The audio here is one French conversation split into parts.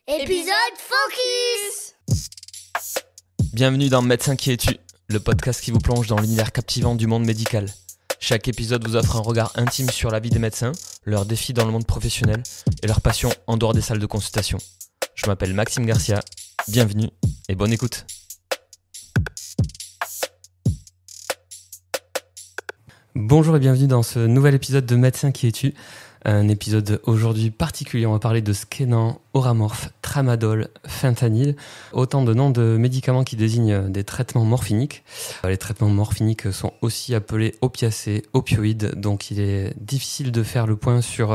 Épisode Focus. Bienvenue dans Médecin qui es-tu, le podcast qui vous plonge dans l'univers captivant du monde médical. Chaque épisode vous offre un regard intime sur la vie des médecins, leurs défis dans le monde professionnel et leurs passions en dehors des salles de consultation. Je m'appelle Maxime Garcia, bienvenue et bonne écoute. Bonjour et bienvenue dans ce nouvel épisode de Médecin qui es-tu. Un épisode aujourd'hui particulier, on va parler de Skénan, Oramorphe, Tramadol, Fentanyl, autant de noms de médicaments qui désignent des traitements morphiniques. Les traitements morphiniques sont aussi appelés opiacés, opioïdes, donc il est difficile de faire le point sur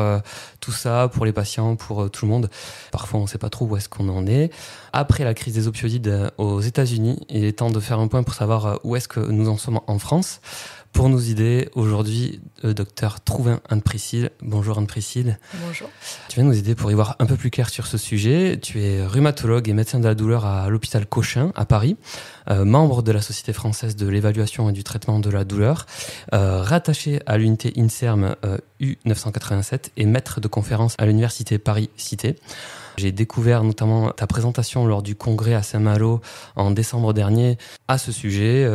tout ça pour les patients, pour tout le monde. Parfois on ne sait pas trop où est-ce qu'on en est. Après la crise des opioïdes aux États-Unis, il est temps de faire un point pour savoir où est-ce que nous en sommes en France. Pour nous aider, aujourd'hui, le docteur Trouvin Anne-Priscille. Bonjour Anne-Priscille. Bonjour. Tu viens nous aider pour y voir un peu plus clair sur ce sujet. Tu es rhumatologue et médecin de la douleur à l'hôpital Cochin, à Paris, membre de la Société française de l'évaluation et du traitement de la douleur, rattaché à l'unité INSERM U987 et maître de conférence à l'université Paris-Cité. J'ai découvert notamment ta présentation lors du congrès à Saint-Malo en décembre dernier à ce sujet,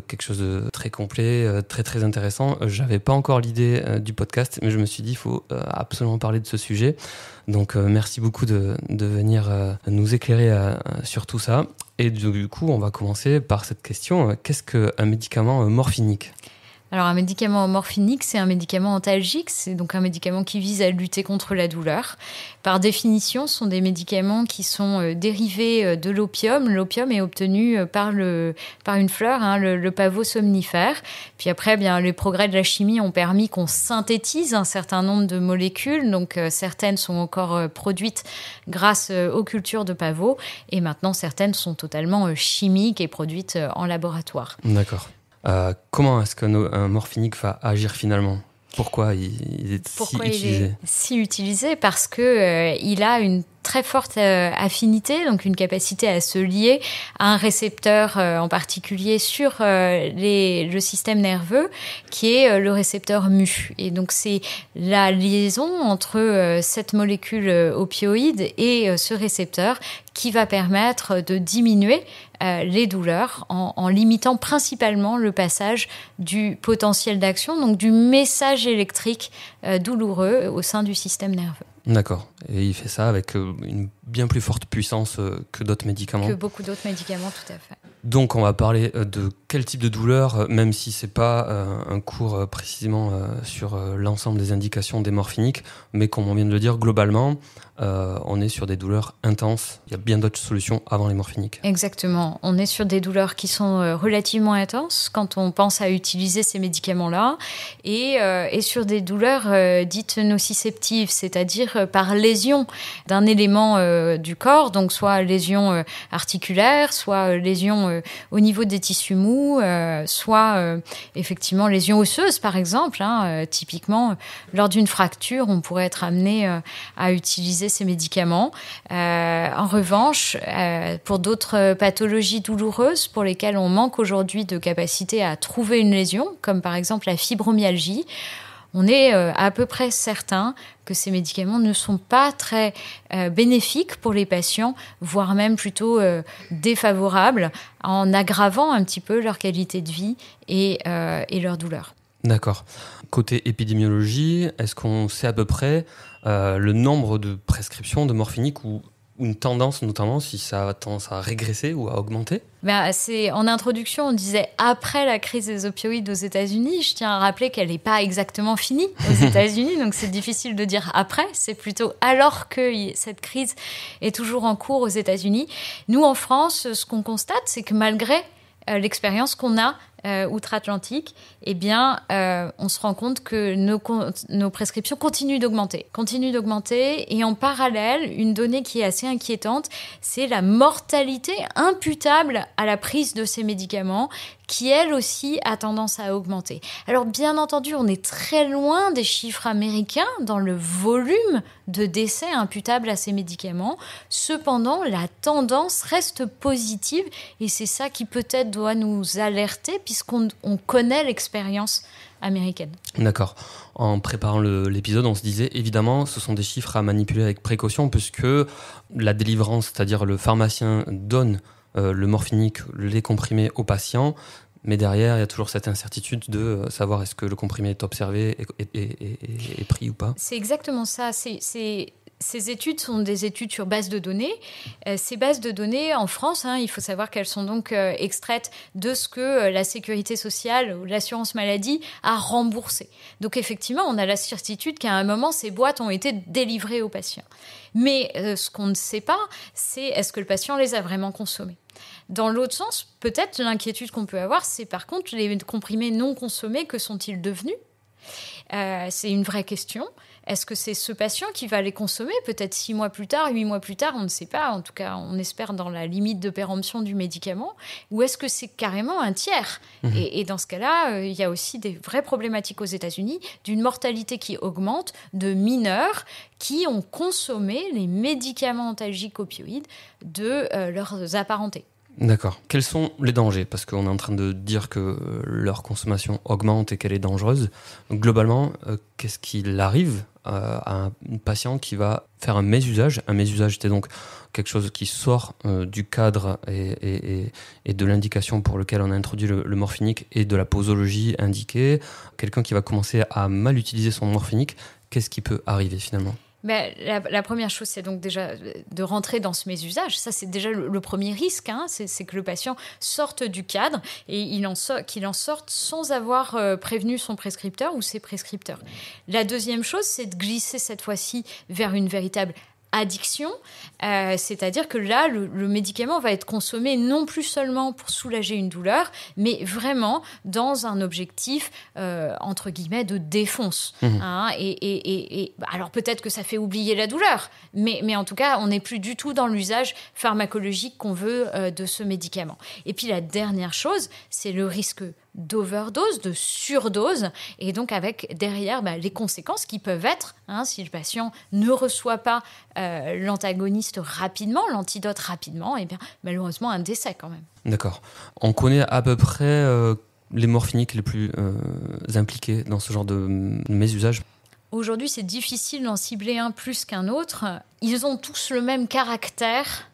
quelque chose de très complet, très intéressant. J'avais pas encore l'idée du podcast, mais je me suis dit il faut absolument parler de ce sujet. Donc merci beaucoup de venir nous éclairer sur tout ça. Et du coup, on va commencer par cette question. Qu'est-ce qu'un médicament morphinique ? Alors un médicament morphinique, c'est un médicament antalgique, c'est donc un médicament qui vise à lutter contre la douleur. Par définition, ce sont des médicaments qui sont dérivés de l'opium. L'opium est obtenu par une fleur, le pavot somnifère. Puis après, les progrès de la chimie ont permis qu'on synthétise un certain nombre de molécules. Donc certaines sont encore produites grâce aux cultures de pavots. Et maintenant, certaines sont totalement chimiques et produites en laboratoire. D'accord. Comment est-ce qu'un morphinique va agir finalement ? Pourquoi il est si utilisé ? Parce que il a une très forte affinité, donc une capacité à se lier à un récepteur en particulier sur le système nerveux, qui est le récepteur mu. Et donc c'est la liaison entre cette molécule opioïde et ce récepteur qui va permettre de diminuer les douleurs en limitant principalement le passage du potentiel d'action, donc du message électrique douloureux au sein du système nerveux. D'accord. Et il fait ça avec une bien plus forte puissance que d'autres médicaments. Que beaucoup d'autres médicaments, tout à fait. Donc on va parler de quel type de douleur, même si c'est pas un cours précisément sur l'ensemble des indications des morphiniques, mais comme on vient de le dire, globalement, on est sur des douleurs intenses. Il y a bien d'autres solutions avant les morphiniques. Exactement. On est sur des douleurs qui sont relativement intenses quand on pense à utiliser ces médicaments-là, et sur des douleurs dites nociceptives, c'est-à-dire par lésion d'un élément du corps, donc soit lésion articulaire, soit lésion au niveau des tissus mous, soit effectivement lésion osseuse par exemple. Typiquement, lors d'une fracture, on pourrait être amené à utiliser ces médicaments. En revanche, pour d'autres pathologies douloureuses pour lesquelles on manque aujourd'hui de capacité à trouver une lésion, comme par exemple la fibromyalgie, on est à peu près certain que ces médicaments ne sont pas très bénéfiques pour les patients, voire même plutôt défavorables, en aggravant un petit peu leur qualité de vie et leur douleur. D'accord. Côté épidémiologie, est-ce qu'on sait à peu près le nombre de prescriptions de morphinique ou une tendance, notamment si ça a tendance à régresser ou à augmenter ? En introduction, on disait après la crise des opioïdes aux États-Unis. Je tiens à rappeler qu'elle n'est pas exactement finie aux États-Unis, donc c'est difficile de dire après. C'est plutôt alors que cette crise est toujours en cours aux États-Unis. Nous, en France, ce qu'on constate, c'est que malgré l'expérience qu'on a outre-Atlantique, on se rend compte que nos prescriptions continuent d'augmenter. Et en parallèle, une donnée qui est assez inquiétante, c'est la mortalité imputable à la prise de ces médicaments, qui elle aussi a tendance à augmenter. Alors bien entendu, on est très loin des chiffres américains dans le volume de décès imputables à ces médicaments. Cependant, la tendance reste positive et c'est ça qui peut-être doit nous alerter puisqu'on connaît l'expérience américaine. D'accord. En préparant l'épisode, on se disait, évidemment, ce sont des chiffres à manipuler avec précaution, puisque la délivrance, c'est-à-dire le pharmacien donne le morphinique, les comprimés aux patients, mais derrière, il y a toujours cette incertitude de savoir est-ce que le comprimé est observé et pris ou pas. C'est exactement ça. Ces études sont des études sur base de données. Ces bases de données, en France, il faut savoir qu'elles sont donc extraites de ce que la sécurité sociale ou l'assurance maladie a remboursé. Donc effectivement, on a la certitude qu'à un moment, ces boîtes ont été délivrées aux patients. Mais ce qu'on ne sait pas, c'est est-ce que le patient les a vraiment consommées. Dans l'autre sens, peut-être l'inquiétude qu'on peut avoir, c'est par contre les comprimés non consommés, que sont-ils devenus ? C'est une vraie question. Est-ce que c'est ce patient qui va les consommer peut-être 6 mois plus tard, 8 mois plus tard, on ne sait pas, en tout cas on espère dans la limite de péremption du médicament, ou est-ce que c'est carrément un tiers ? Et dans ce cas-là, il y a aussi des vraies problématiques aux États-Unis d'une mortalité qui augmente de mineurs qui ont consommé les médicaments antalgiques opioïdes de leurs apparentés. D'accord. Quels sont les dangers ? Parce qu'on est en train de dire que leur consommation augmente et qu'elle est dangereuse. Globalement, qu'est-ce qu'il arrive à un patient qui va faire un mésusage ? Un mésusage, c'est donc quelque chose qui sort du cadre et de l'indication pour lequel on a introduit le morphinique et de la posologie indiquée. Quelqu'un qui va commencer à mal utiliser son morphinique, qu'est-ce qui peut arriver finalement ? La première chose, c'est donc déjà de rentrer dans ce mésusage. Ça, c'est déjà le premier risque. C'est que le patient sorte du cadre et qu'il en sorte sans avoir prévenu son prescripteur ou ses prescripteurs. La deuxième chose, c'est de glisser cette fois-ci vers une véritable addiction, c'est-à-dire que là, le médicament va être consommé non plus seulement pour soulager une douleur, mais vraiment dans un objectif, entre guillemets, de défonce. Alors peut-être que ça fait oublier la douleur, mais en tout cas, on n'est plus du tout dans l'usage pharmacologique qu'on veut de ce médicament. Et puis la dernière chose, c'est le risque d'overdose, de surdose, et donc avec derrière les conséquences qui peuvent être, si le patient ne reçoit pas l'antagoniste rapidement, l'antidote rapidement, et bien malheureusement un décès quand même. D'accord. On connaît à peu près les morphiniques les plus impliqués dans ce genre de mésusage. Aujourd'hui, c'est difficile d'en cibler un plus qu'un autre. Ils ont tous le même caractère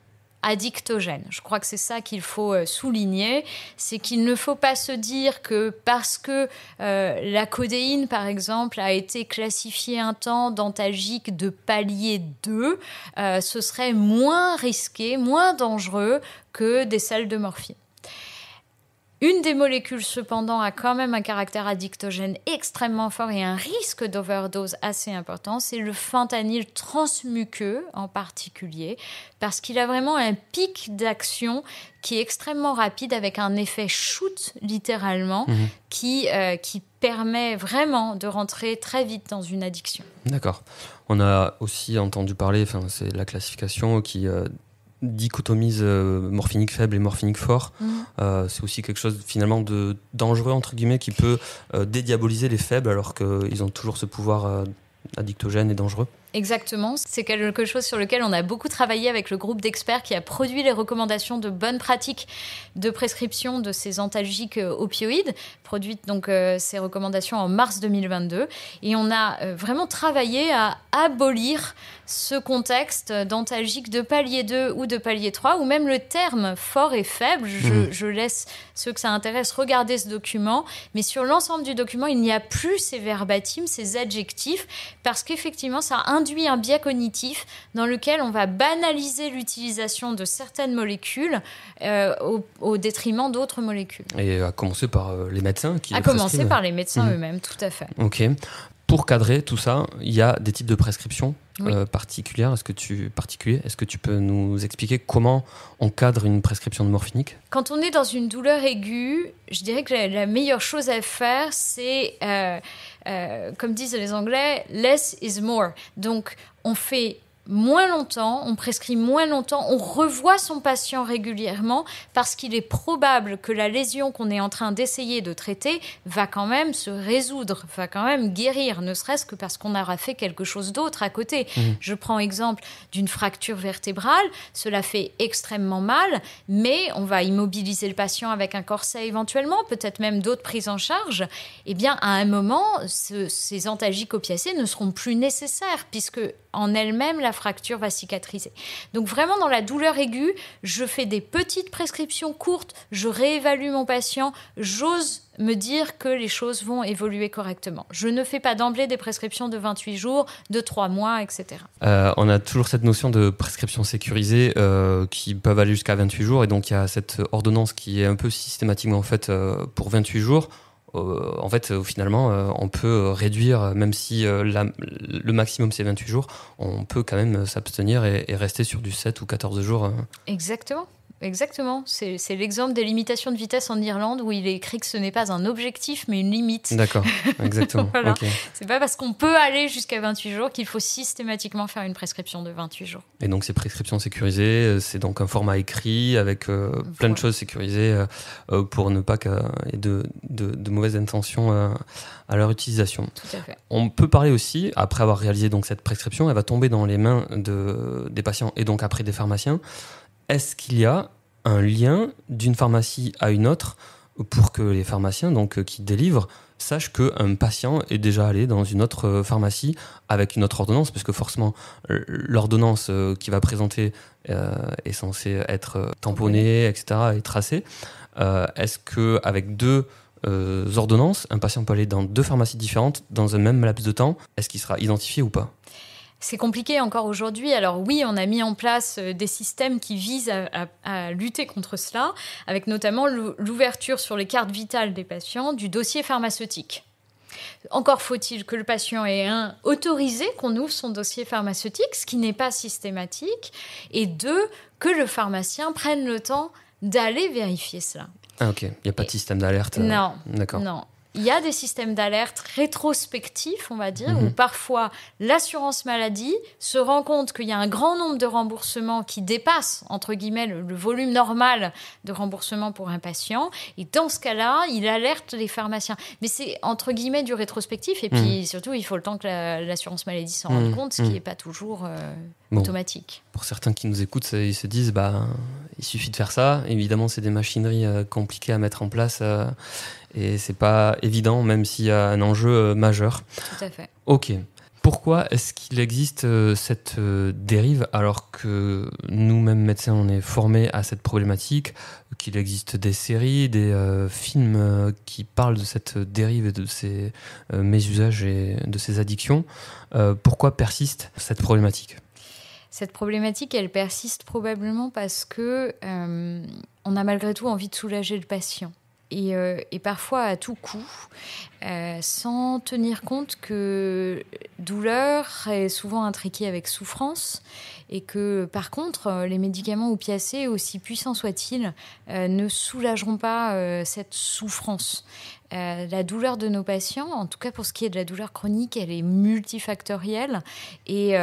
addictogène. Je crois que c'est ça qu'il faut souligner, c'est qu'il ne faut pas se dire que parce que la codéine, par exemple, a été classifiée un temps d'antalgique de palier 2, ce serait moins risqué, moins dangereux que des sels de morphine. Une des molécules, cependant, a quand même un caractère addictogène extrêmement fort et un risque d'overdose assez important. C'est le fentanyl transmuqueux en particulier, parce qu'il a vraiment un pic d'action qui est extrêmement rapide avec un effet shoot, littéralement, qui permet vraiment de rentrer très vite dans une addiction. D'accord. On a aussi entendu parler, c'est la classification qui dichotomise morphinique faible et morphinique fort. C'est aussi quelque chose finalement de dangereux entre guillemets qui peut dédiaboliser les faibles alors qu'ils ont toujours ce pouvoir addictogène et dangereux. Exactement, c'est quelque chose sur lequel on a beaucoup travaillé avec le groupe d'experts qui a produit les recommandations de bonnes pratiques de prescription de ces antalgiques opioïdes, produites donc ces recommandations en mars 2022, et on a vraiment travaillé à abolir ce contexte d'antalgique de palier 2 ou de palier 3, ou même le terme fort et faible. Je laisse ceux que ça intéresse regarder ce document, mais sur l'ensemble du document, il n'y a plus ces verbatims, ces adjectifs, parce qu'effectivement, ça induit un biais cognitif dans lequel on va banaliser l'utilisation de certaines molécules au détriment d'autres molécules. Et à commencer par les médecins qui À commencer par les médecins eux-mêmes, tout à fait. Ok. Pour cadrer tout ça, il y a des types de prescriptions particulières. Est-ce que tu peux nous expliquer comment on cadre une prescription de morphinique ? Quand on est dans une douleur aiguë, je dirais que la meilleure chose à faire, c'est, comme disent les Anglais, less is more. Donc, on fait moins longtemps, on prescrit moins longtemps, on revoit son patient régulièrement parce qu'il est probable que la lésion qu'on est en train d'essayer de traiter va quand même se résoudre, va quand même guérir, ne serait-ce que parce qu'on aura fait quelque chose d'autre à côté. Je prends exemple d'une fracture vertébrale, cela fait extrêmement mal, mais on va immobiliser le patient avec un corset éventuellement, peut-être même d'autres prises en charge. Eh bien, à un moment, ces antalgiques opiacés ne seront plus nécessaires puisque en elle-même, la fracture va cicatriser. Donc vraiment, dans la douleur aiguë, je fais des petites prescriptions courtes, je réévalue mon patient, j'ose me dire que les choses vont évoluer correctement. Je ne fais pas d'emblée des prescriptions de 28 jours, de 3 mois, etc. On a toujours cette notion de prescription sécurisée qui peuvent aller jusqu'à 28 jours. Et donc, il y a cette ordonnance qui est un peu systématiquement faite pour 28 jours. En fait, finalement, on peut réduire, même si le maximum c'est 28 jours, on peut quand même s'abstenir et rester sur du 7 ou 14 jours. Exactement. C'est l'exemple des limitations de vitesse en Irlande où il est écrit que ce n'est pas un objectif mais une limite. D'accord, exactement. Voilà. Okay. C'est pas parce qu'on peut aller jusqu'à 28 jours qu'il faut systématiquement faire une prescription de 28 jours. Et donc ces prescriptions sécurisées, c'est donc un format écrit avec plein de choses sécurisées pour ne pas qu'il y ait de mauvaises intentions à leur utilisation. Tout à fait. On peut parler aussi, après avoir réalisé donc cette prescription, elle va tomber dans les mains des patients et donc après des pharmaciens. Est-ce qu'il y a un lien d'une pharmacie à une autre pour que les pharmaciens donc, qui délivrent sachent qu'un patient est déjà allé dans une autre pharmacie avec une autre ordonnance, parce que forcément l'ordonnance qu'il va présenter est censée être tamponnée, etc., et tracée. Est-ce qu'avec deux ordonnances, un patient peut aller dans deux pharmacies différentes dans un même laps de temps? Est-ce qu'il sera identifié ou pas? C'est compliqué encore aujourd'hui. Alors oui, on a mis en place des systèmes qui visent à lutter contre cela, avec notamment l'ouverture sur les cartes vitales des patients du dossier pharmaceutique. Encore faut-il que le patient ait autorisé qu'on ouvre son dossier pharmaceutique, ce qui n'est pas systématique, et deux, que le pharmacien prenne le temps d'aller vérifier cela. Ah ok, il n'y a pas de système d'alerte. Non, d'accord. Non. Il y a des systèmes d'alerte rétrospectifs, on va dire, où parfois l'assurance maladie se rend compte qu'il y a un grand nombre de remboursements qui dépassent, entre guillemets, le volume normal de remboursement pour un patient. Et dans ce cas-là, il alerte les pharmaciens. Mais c'est, entre guillemets, du rétrospectif. Et puis, surtout, il faut le temps que l'assurance maladie s'en rende compte, ce qui n'est pas toujours automatique. Pour certains qui nous écoutent, ils se disent, il suffit de faire ça. Évidemment, c'est des machineries compliquées à mettre en place. Et c'est pas évident, même s'il y a un enjeu majeur. Tout à fait. Ok. Pourquoi est-ce qu'il existe cette dérive alors que nous-mêmes médecins, on est formés à cette problématique, qu'il existe des séries, des films qui parlent de cette dérive et de ces mésusages et de ces addictions? Pourquoi persiste cette problématique? Cette problématique, elle persiste probablement parce que on a malgré tout envie de soulager le patient. Et parfois à tout coup, sans tenir compte que douleur est souvent intriquée avec souffrance et que par contre les médicaments opiacés, aussi puissants soient-ils, ne soulageront pas cette souffrance. La douleur de nos patients, en tout cas pour ce qui est de la douleur chronique, elle est multifactorielle et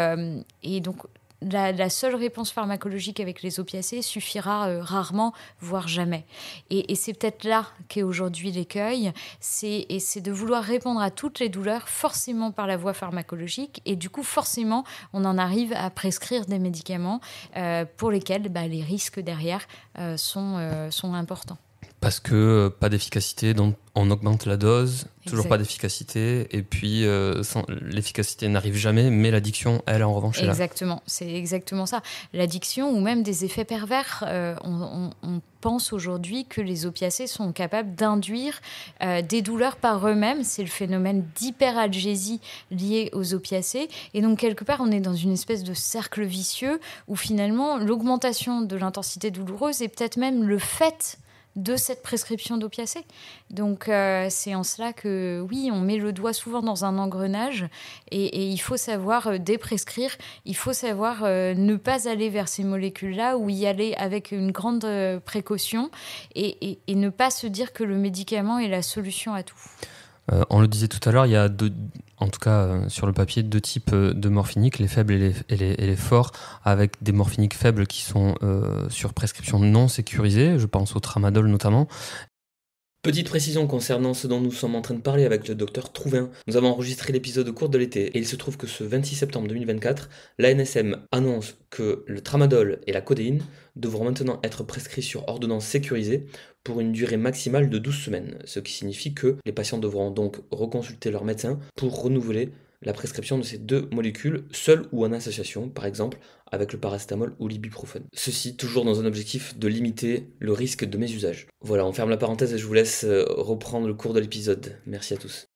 donc la seule réponse pharmacologique avec les opiacés suffira rarement, voire jamais. Et c'est peut-être là qu'est aujourd'hui l'écueil, c'est de vouloir répondre à toutes les douleurs forcément par la voie pharmacologique, et du coup forcément on en arrive à prescrire des médicaments pour lesquels les risques derrière sont importants. Parce que pas d'efficacité, donc on augmente la dose, toujours pas d'efficacité, et puis l'efficacité n'arrive jamais, mais l'addiction, elle, en revanche, est là. Exactement, c'est exactement ça. L'addiction ou même des effets pervers, on pense aujourd'hui que les opiacés sont capables d'induire des douleurs par eux-mêmes. C'est le phénomène d'hyperalgésie lié aux opiacés. Et donc, quelque part, on est dans une espèce de cercle vicieux où finalement, l'augmentation de l'intensité douloureuse est peut-être même le fait de cette prescription d'opiacés. Donc, c'est en cela que, oui, on met le doigt souvent dans un engrenage et il faut savoir déprescrire, il faut savoir ne pas aller vers ces molécules-là ou y aller avec une grande précaution et ne pas se dire que le médicament est la solution à tout. On le disait tout à l'heure, il y a en tout cas sur le papier, 2 types de morphiniques, les faibles et les forts, avec des morphiniques faibles qui sont sur prescription non sécurisée, je pense au tramadol notamment. Petite précision concernant ce dont nous sommes en train de parler avec le docteur Trouvin. Nous avons enregistré l'épisode au cours de l'été et il se trouve que ce 26 septembre 2024, l'ANSM annonce que le tramadol et la codéine devront maintenant être prescrits sur ordonnance sécurisée pour une durée maximale de 12 semaines, ce qui signifie que les patients devront donc reconsulter leur médecin pour renouveler la prescription de ces 2 molécules, seules ou en association, par exemple avec le paracétamol ou l'ibuprofène. Ceci toujours dans un objectif de limiter le risque de mésusage. Voilà, on ferme la parenthèse et je vous laisse reprendre le cours de l'épisode. Merci à tous.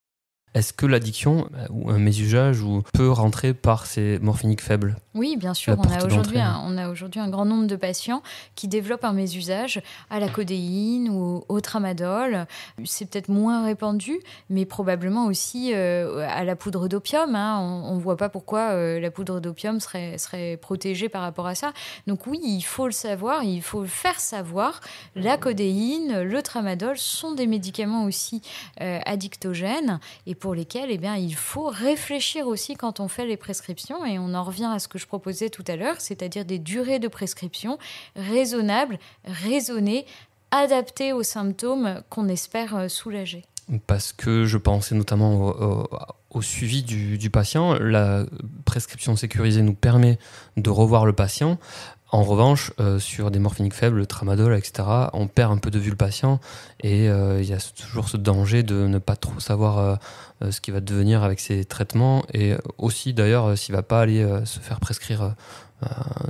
Est-ce que l'addiction ou un mésusage peut rentrer par ces morphiniques faibles ? Oui, bien sûr. On a aujourd'hui un grand nombre de patients qui développent un mésusage à la codéine ou au tramadol. C'est peut-être moins répandu, mais probablement aussi à la poudre d'opium. On ne voit pas pourquoi la poudre d'opium serait protégée par rapport à ça. Donc oui, il faut le savoir, il faut le faire savoir. La codéine, le tramadol sont des médicaments aussi addictogènes et pour lesquels il faut réfléchir aussi quand on fait les prescriptions. Et on en revient à ce que je proposais tout à l'heure, c'est-à-dire des durées de prescription raisonnables, raisonnées, adaptées aux symptômes qu'on espère soulager. Parce que je pensais notamment au suivi du patient. La prescription sécurisée nous permet de revoir le patient. En revanche, sur des morphiniques faibles, le tramadol, etc., on perd un peu de vue le patient et il y a toujours ce danger de ne pas trop savoir ce qui va devenir avec ces traitements et aussi d'ailleurs s'il ne va pas aller se faire prescrire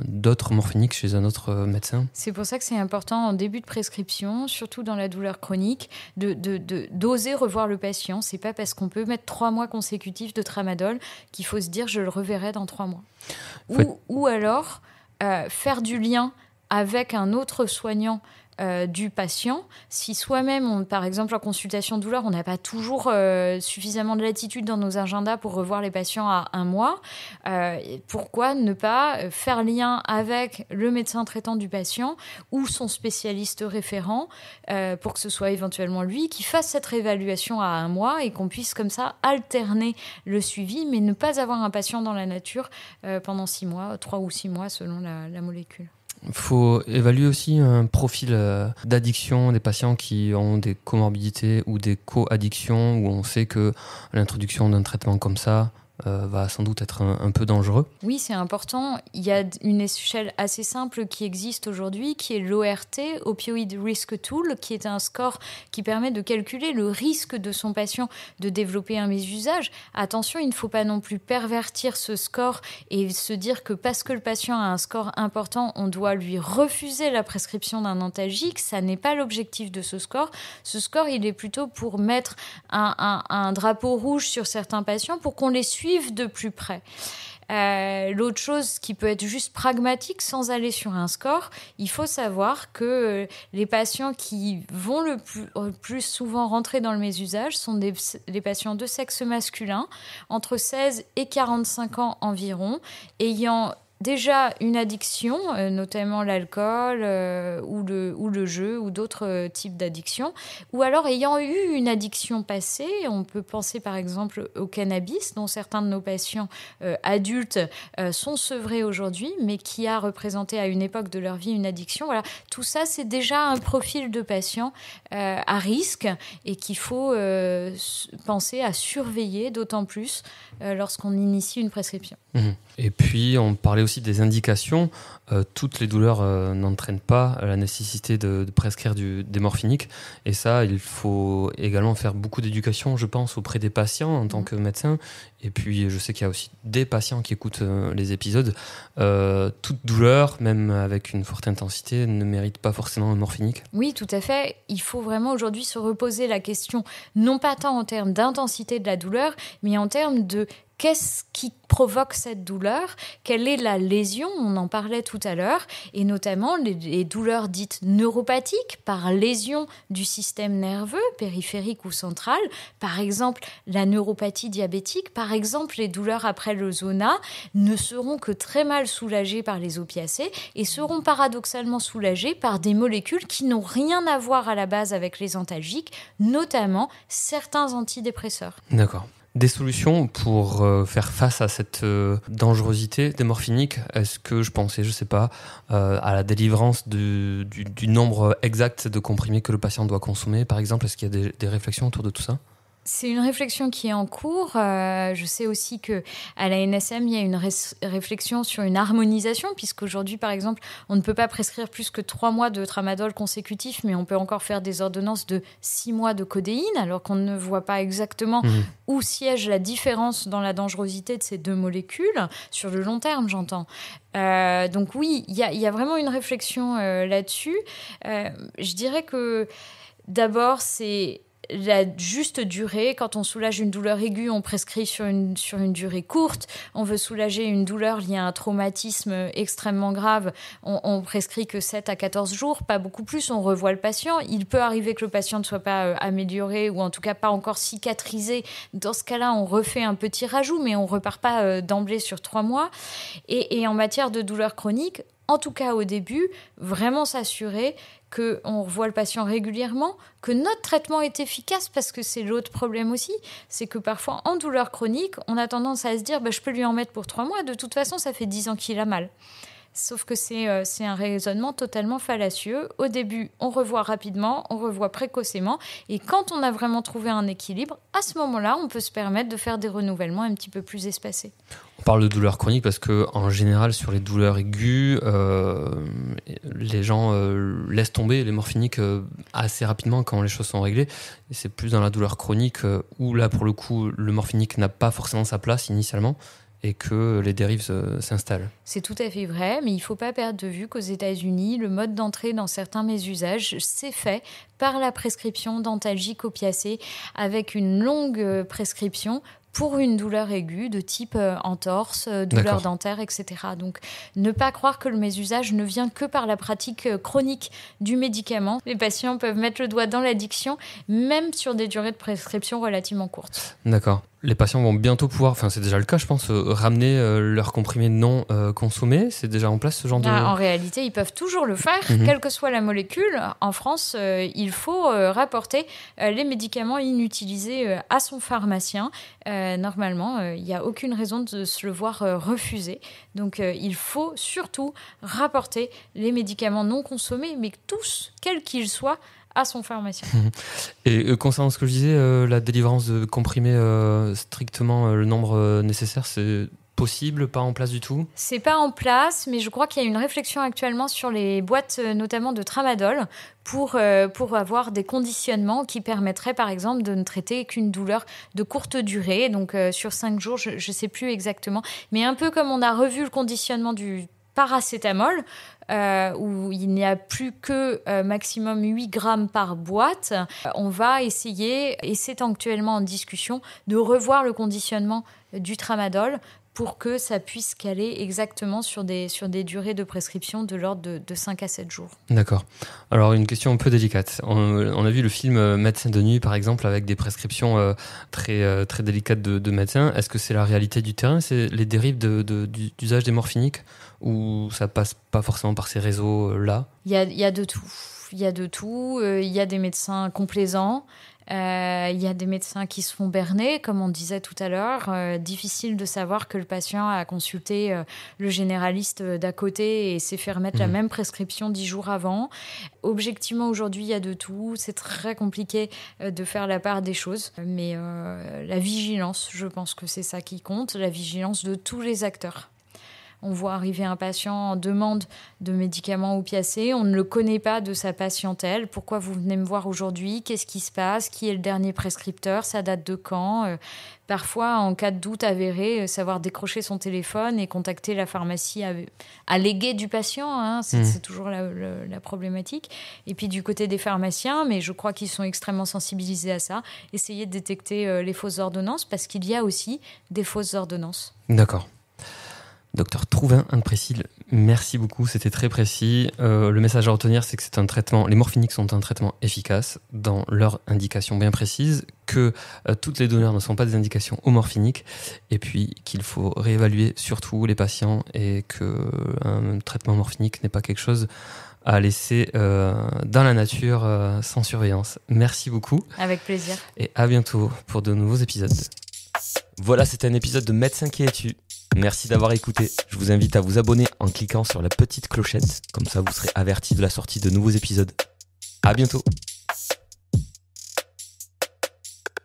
d'autres morphiniques chez un autre médecin. C'est pour ça que c'est important en début de prescription, surtout dans la douleur chronique, d'oser revoir le patient. C'est pas parce qu'on peut mettre 3 mois consécutifs de tramadol qu'il faut se dire je le reverrai dans 3 mois. Ou alors faire du lien avec un autre soignant du patient. Si soi-même, par exemple en consultation douleur, on n'a pas toujours suffisamment de latitude dans nos agendas pour revoir les patients à 1 mois, pourquoi ne pas faire lien avec le médecin traitant du patient ou son spécialiste référent pour que ce soit éventuellement lui qui fasse cette réévaluation à 1 mois et qu'on puisse comme ça alterner le suivi, mais ne pas avoir un patient dans la nature pendant 6 mois, 3 ou 6 mois selon la molécule. Il faut évaluer aussi un profil d'addiction des patients qui ont des comorbidités ou des co-addictions où on sait que l'introduction d'un traitement comme ça va sans doute être un peu dangereux. Oui, c'est important. Il y a une échelle assez simple qui existe aujourd'hui, qui est l'ORT, Opioid Risk Tool, qui est un score qui permet de calculer le risque de son patient de développer un mésusage. Attention, il ne faut pas non plus pervertir ce score et se dire que parce que le patient a un score important, on doit lui refuser la prescription d'un antalgique. Ça n'est pas l'objectif de ce score. Ce score, il est plutôt pour mettre un drapeau rouge sur certains patients pour qu'on les suive de plus près. L'autre chose qui peut être juste pragmatique sans aller sur un score, il faut savoir que les patients qui vont le plus souvent rentrer dans le mésusage sont les patients de sexe masculin, entre 16 et 45 ans environ, ayant déjà une addiction, notamment l'alcool ou le jeu ou d'autres types d'addictions, ou alors ayant eu une addiction passée. On peut penser par exemple au cannabis, dont certains de nos patients adultes sont sevrés aujourd'hui, mais qui a représenté à une époque de leur vie une addiction. Voilà, tout ça, c'est déjà un profil de patient à risque et qu'il faut penser à surveiller d'autant plus lorsqu'on initie une prescription. Et puis, on parlait aussi des indications. Toutes les douleurs n'entraînent pas la nécessité de prescrire des morphiniques. Et ça, il faut également faire beaucoup d'éducation, je pense, auprès des patients en tant que médecin. Et puis, je sais qu'il y a aussi des patients qui écoutent les épisodes. Toute douleur, même avec une forte intensité, ne mérite pas forcément un morphinique. Oui, tout à fait. Il faut vraiment aujourd'hui se reposer la question, non pas tant en termes d'intensité de la douleur, mais en termes de qu'est-ce qui provoque cette douleur, quelle est la lésion, on en parlait tout à l'heure, et notamment les douleurs dites neuropathiques par lésion du système nerveux, périphérique ou central, par exemple la neuropathie diabétique, par exemple les douleurs après le zona, ne seront que très mal soulagées par les opiacés et seront paradoxalement soulagées par des molécules qui n'ont rien à voir à la base avec les antalgiques, notamment certains antidépresseurs. D'accord. Des solutions pour faire face à cette dangerosité des morphiniques, est-ce que je pensais, je sais pas, à la délivrance du nombre exact de comprimés que le patient doit consommer, par exemple, est-ce qu'il y a des réflexions autour de tout ça ? C'est une réflexion qui est en cours. Je sais aussi qu'à la NSM, il y a une réflexion sur une harmonisation, puisqu'aujourd'hui, par exemple, on ne peut pas prescrire plus que 3 mois de tramadol consécutifs, mais on peut encore faire des ordonnances de 6 mois de codéine, alors qu'on ne voit pas exactement où siège la différence dans la dangerosité de ces 2 molécules, sur le long terme, j'entends. Donc oui, il y a vraiment une réflexion là-dessus. Je dirais que d'abord, c'est la juste durée. Quand on soulage une douleur aiguë, on prescrit sur une durée courte. On veut soulager une douleur liée à un traumatisme extrêmement grave, on prescrit que 7 à 14 jours, pas beaucoup plus. On revoit le patient. Il peut arriver que le patient ne soit pas amélioré ou en tout cas pas encore cicatrisé. Dans ce cas-là, on refait un petit rajout, mais on repart pas d'emblée sur 3 mois. Et en matière de douleur chronique, en tout cas au début, vraiment s'assurer qu'on revoit le patient régulièrement, que notre traitement est efficace, parce que c'est l'autre problème aussi, c'est que parfois en douleur chronique, on a tendance à se dire je peux lui en mettre pour 3 mois, de toute façon ça fait 10 ans qu'il a mal. Sauf que c'est un raisonnement totalement fallacieux. Au début, on revoit rapidement, on revoit précocement, et quand on a vraiment trouvé un équilibre, à ce moment-là, on peut se permettre de faire des renouvellements un petit peu plus espacés. On parle de douleurs chroniques parce qu'en général, sur les douleurs aiguës, les gens laissent tomber les morphiniques assez rapidement quand les choses sont réglées. Et c'est plus dans la douleur chronique où, là, pour le coup, le morphinique n'a pas forcément sa place initialement et que les dérives s'installent. C'est tout à fait vrai, mais il ne faut pas perdre de vue qu'aux États-Unis, le mode d'entrée dans certains mésusages s'est fait par la prescription d'antalgiques opiacés avec une longue prescription pour une douleur aiguë de type entorse, douleur dentaire, etc. Donc, ne pas croire que le mésusage ne vient que par la pratique chronique du médicament. Les patients peuvent mettre le doigt dans l'addiction, même sur des durées de prescription relativement courtes. D'accord. Les patients vont bientôt pouvoir, enfin c'est déjà le cas je pense, ramener leurs comprimés non consommés. C'est déjà en place ce genre de... En réalité, ils peuvent toujours le faire, quelle que soit la molécule. En France, il faut rapporter les médicaments inutilisés à son pharmacien. Normalement, il n'y a aucune raison de se le voir refuser. Donc il faut surtout rapporter les médicaments non consommés, mais tous, quels qu'ils soient, à son pharmacien. Et concernant ce que je disais, la délivrance de comprimés strictement le nombre nécessaire, c'est possible, pas en place du tout ? C'est pas en place, mais je crois qu'il y a une réflexion actuellement sur les boîtes, notamment de tramadol, pour avoir des conditionnements qui permettraient, par exemple, de ne traiter qu'une douleur de courte durée, donc sur 5 jours, je ne sais plus exactement, mais un peu comme on a revu le conditionnement du paracétamol, où il n'y a plus que maximum 8 grammes par boîte, on va essayer, et c'est actuellement en discussion, de revoir le conditionnement du tramadol pour que ça puisse caler exactement sur des durées de prescription de l'ordre de 5 à 7 jours. D'accord. Alors, une question un peu délicate. On a vu le film Médecin de nuit, par exemple, avec des prescriptions très, très délicates de médecins. Est-ce que c'est la réalité du terrain ? C'est les dérives d'usage des morphiniques ? Ou ça passe pas forcément par ces réseaux-là ? Il y a de tout. Il y a de tout. Il y a des médecins complaisants. Il y a des médecins qui se font berner, comme on disait tout à l'heure. Difficile de savoir que le patient a consulté le généraliste d'à côté et s'est fait remettre la même prescription 10 jours avant. Objectivement, aujourd'hui, il y a de tout. C'est très compliqué de faire la part des choses. Mais la vigilance, je pense que c'est ça qui compte. La vigilance de tous les acteurs. On voit arriver un patient en demande de médicaments opiacés. On ne le connaît pas de sa patientèle. Pourquoi vous venez me voir aujourd'hui? Qu'est-ce qui se passe? Qui est le dernier prescripteur? Ça date de quand? Parfois, en cas de doute avéré, savoir décrocher son téléphone et contacter la pharmacie alléguée du patient, hein, c'est toujours la problématique. Et puis du côté des pharmaciens, mais je crois qu'ils sont extrêmement sensibilisés à ça, essayer de détecter les fausses ordonnances, parce qu'il y a aussi des fausses ordonnances. D'accord. Docteur Trouvin, Anne-Précile, merci beaucoup, c'était très précis. Le message à retenir, c'est que c'est un traitement, les morphiniques sont un traitement efficace dans leur indication bien précise, que toutes les douleurs ne sont pas des indications aux morphiniques, et puis qu'il faut réévaluer surtout les patients et qu'un traitement morphinique n'est pas quelque chose à laisser dans la nature sans surveillance. Merci beaucoup. Avec plaisir. Et à bientôt pour de nouveaux épisodes. Voilà, c'était un épisode de Médecin qui es-tu. Merci d'avoir écouté. Je vous invite à vous abonner en cliquant sur la petite clochette. Comme ça, vous serez averti de la sortie de nouveaux épisodes. À bientôt.